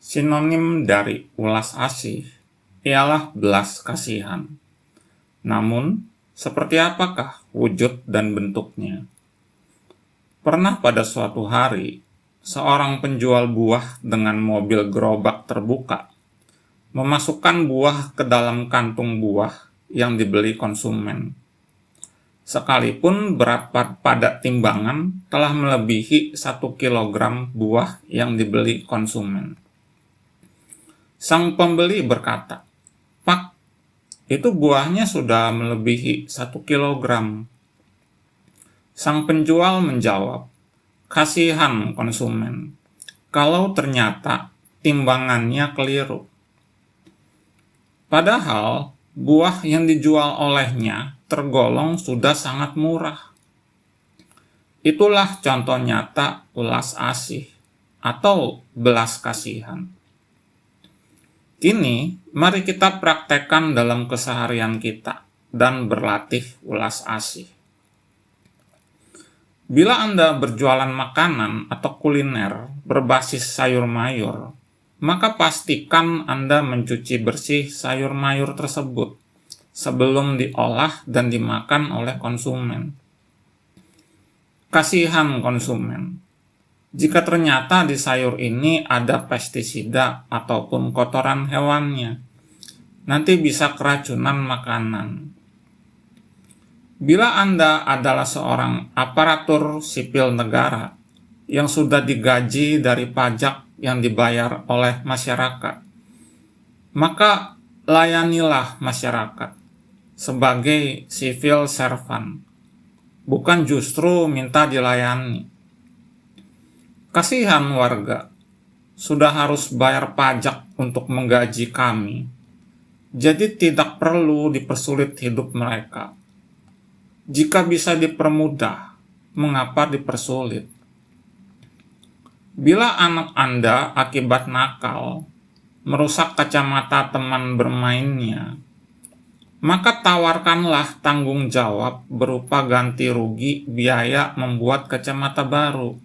Sinonim dari ulas asih ialah belas kasihan. Namun, seperti apakah wujud dan bentuknya? Pernah pada suatu hari, seorang penjual buah dengan mobil gerobak terbuka memasukkan buah ke dalam kantung buah yang dibeli konsumen. Sekalipun berat pada timbangan telah melebihi 1 kilogram buah yang dibeli konsumen. Sang pembeli berkata, "Pak, itu buahnya sudah melebihi 1 kilogram." Sang penjual menjawab, "Kasihan konsumen, kalau ternyata timbangannya keliru." Padahal buah yang dijual olehnya tergolong sudah sangat murah. Itulah contoh nyata ulas asih atau belas kasihan. Kini, mari kita praktekkan dalam keseharian kita dan berlatih ulas asih. Bila Anda berjualan makanan atau kuliner berbasis sayur mayur, maka pastikan Anda mencuci bersih sayur mayur tersebut sebelum diolah dan dimakan oleh konsumen. Kasihan konsumen. Jika ternyata di sayur ini ada pestisida ataupun kotoran hewannya, nanti bisa keracunan makanan. Bila Anda adalah seorang aparatur sipil negara yang sudah digaji dari pajak yang dibayar oleh masyarakat, maka layanilah masyarakat sebagai civil servant, bukan justru minta dilayani. Kasihan warga, sudah harus bayar pajak untuk menggaji kami, jadi tidak perlu dipersulit hidup mereka. Jika bisa dipermudah, mengapa dipersulit? Bila anak Anda akibat nakal merusak kacamata teman bermainnya, maka tawarkanlah tanggung jawab berupa ganti rugi biaya membuat kacamata baru,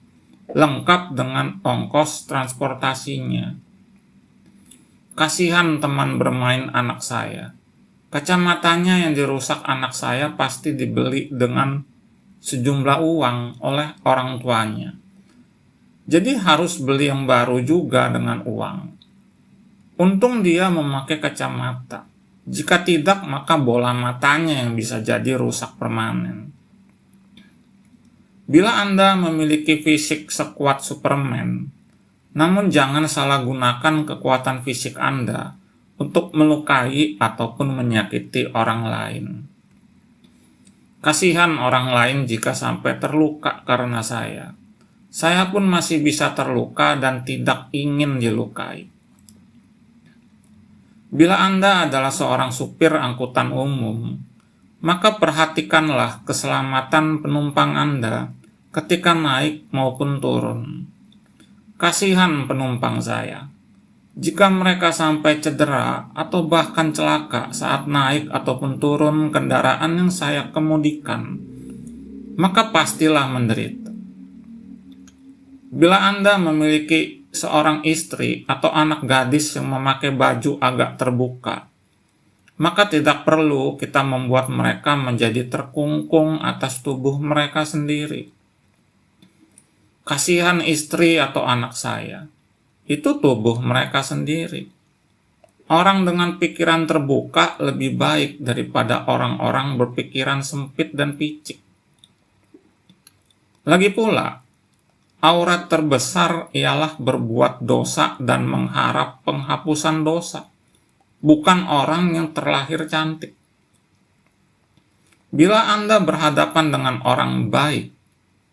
lengkap dengan ongkos transportasinya. Kasihan teman bermain anak saya. Kacamatanya yang dirusak anak saya pasti dibeli dengan sejumlah uang oleh orang tuanya. Jadi harus beli yang baru juga dengan uang. Untung dia memakai kacamata. Jika tidak, maka bola matanya yang bisa jadi rusak permanen. Bila Anda memiliki fisik sekuat Superman, namun jangan salah gunakan kekuatan fisik Anda untuk melukai ataupun menyakiti orang lain. Kasihan orang lain jika sampai terluka karena saya. Saya pun masih bisa terluka dan tidak ingin dilukai. Bila Anda adalah seorang supir angkutan umum, maka perhatikanlah keselamatan penumpang Anda ketika naik maupun turun. Kasihan penumpang saya. Jika mereka sampai cedera atau bahkan celaka saat naik ataupun turun kendaraan yang saya kemudikan, maka pastilah menderita. Bila Anda memiliki seorang istri atau anak gadis yang memakai baju agak terbuka, maka tidak perlu kita membuat mereka menjadi terkungkung atas tubuh mereka sendiri. Kasihan istri atau anak saya, itu tubuh mereka sendiri. Orang dengan pikiran terbuka lebih baik daripada orang-orang berpikiran sempit dan picik. Lagi pula, aurat terbesar ialah berbuat dosa dan mengharap penghapusan dosa, bukan orang yang terlahir cantik. Bila Anda berhadapan dengan orang baik,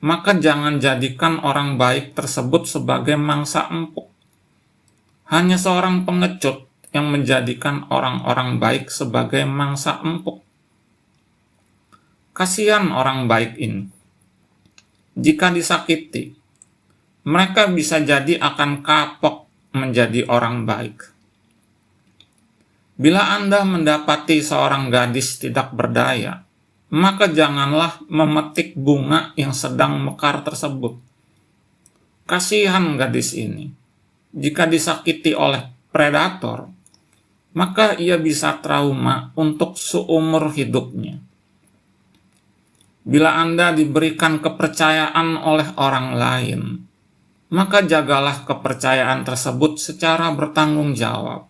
maka jangan jadikan orang baik tersebut sebagai mangsa empuk. Hanya seorang pengecut yang menjadikan orang-orang baik sebagai mangsa empuk. Kasihan orang baik ini. Jika disakiti, mereka bisa jadi akan kapok menjadi orang baik. Bila Anda mendapati seorang gadis tidak berdaya, maka janganlah memetik bunga yang sedang mekar tersebut. Kasihan gadis ini. jika disakiti oleh predator, maka ia bisa trauma untuk seumur hidupnya. Bila Anda diberikan kepercayaan oleh orang lain, maka jagalah kepercayaan tersebut secara bertanggung jawab.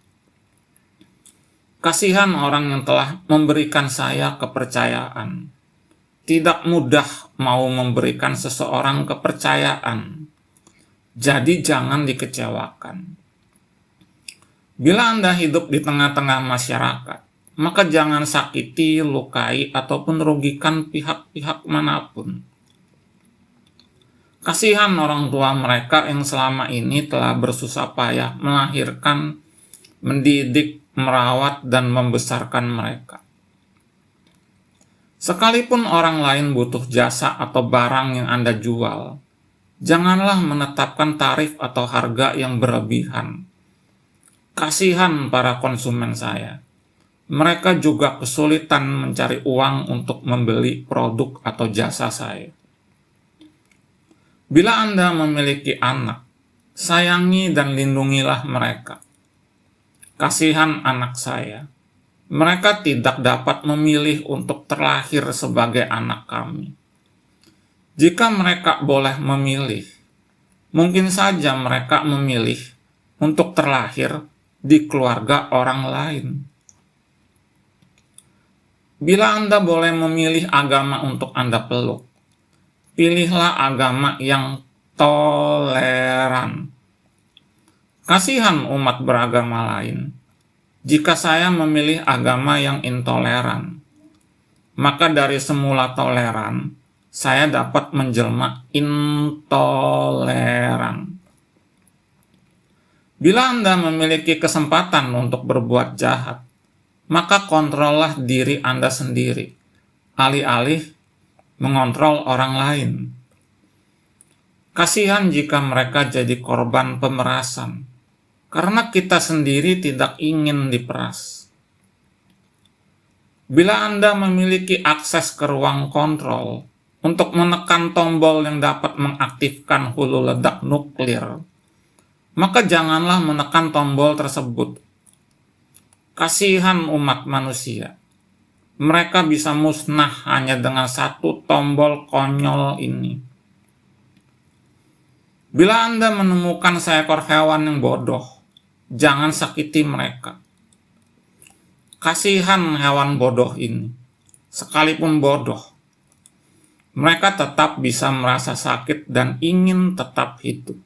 Kasihan orang yang telah memberikan saya kepercayaan. Tidak mudah mau memberikan seseorang kepercayaan. Jadi jangan dikecewakan. Bila Anda hidup di tengah-tengah masyarakat, maka jangan sakiti, lukai, ataupun rugikan pihak-pihak manapun. Kasihan orang tua mereka yang selama ini telah bersusah payah melahirkan, mendidik, merawat, dan membesarkan mereka. Sekalipun orang lain butuh jasa atau barang yang Anda jual, janganlah menetapkan tarif atau harga yang berlebihan. Kasihan para konsumen saya. Mereka juga kesulitan mencari uang untuk membeli produk atau jasa saya. Bila Anda memiliki anak, sayangi dan lindungilah mereka. Kasihan anak saya. Mereka tidak dapat memilih untuk terlahir sebagai anak kami. Jika mereka boleh memilih, mungkin saja mereka memilih untuk terlahir di keluarga orang lain. Bila Anda boleh memilih agama untuk Anda peluk, pilihlah agama yang toleran. Kasihan umat beragama lain. Jika saya memilih agama yang intoleran, maka dari semula toleran, saya dapat menjelma intoleran. Bila Anda memiliki kesempatan untuk berbuat jahat, maka kontrollah diri Anda sendiri, alih-alih mengontrol orang lain. Kasihan jika mereka jadi korban pemerasan, karena kita sendiri tidak ingin diperas. Bila Anda memiliki akses ke ruang kontrol untuk menekan tombol yang dapat mengaktifkan hulu ledak nuklir, maka janganlah menekan tombol tersebut. Kasihan umat manusia. Mereka bisa musnah hanya dengan satu tombol konyol ini. Bila Anda menemukan seekor hewan yang bodoh, jangan sakiti mereka. Kasihan hewan bodoh ini. Sekalipun bodoh, mereka tetap bisa merasa sakit dan ingin tetap hidup.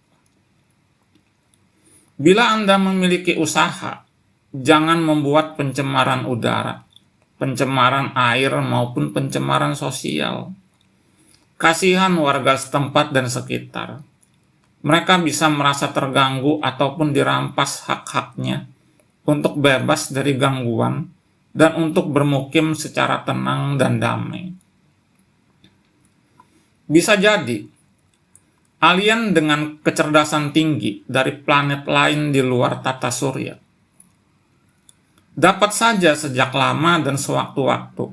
Bila Anda memiliki usaha, jangan membuat pencemaran udara, pencemaran air, maupun pencemaran sosial. Kasihan warga setempat dan sekitar. Mereka bisa merasa terganggu ataupun dirampas hak-haknya untuk bebas dari gangguan dan untuk bermukim secara tenang dan damai. Bisa jadi, alien dengan kecerdasan tinggi dari planet lain di luar tata surya dapat saja sejak lama dan sewaktu-waktu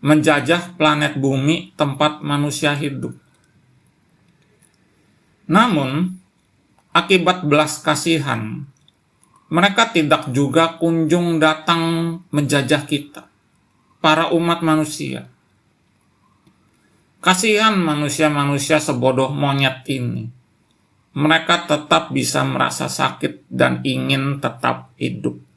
menjajah planet bumi tempat manusia hidup. Namun, akibat belas kasihan, mereka tidak juga kunjung datang menjajah kita, para umat manusia. Kasihan manusia-manusia sebodoh monyet ini. Mereka tetap bisa merasa sakit dan ingin tetap hidup.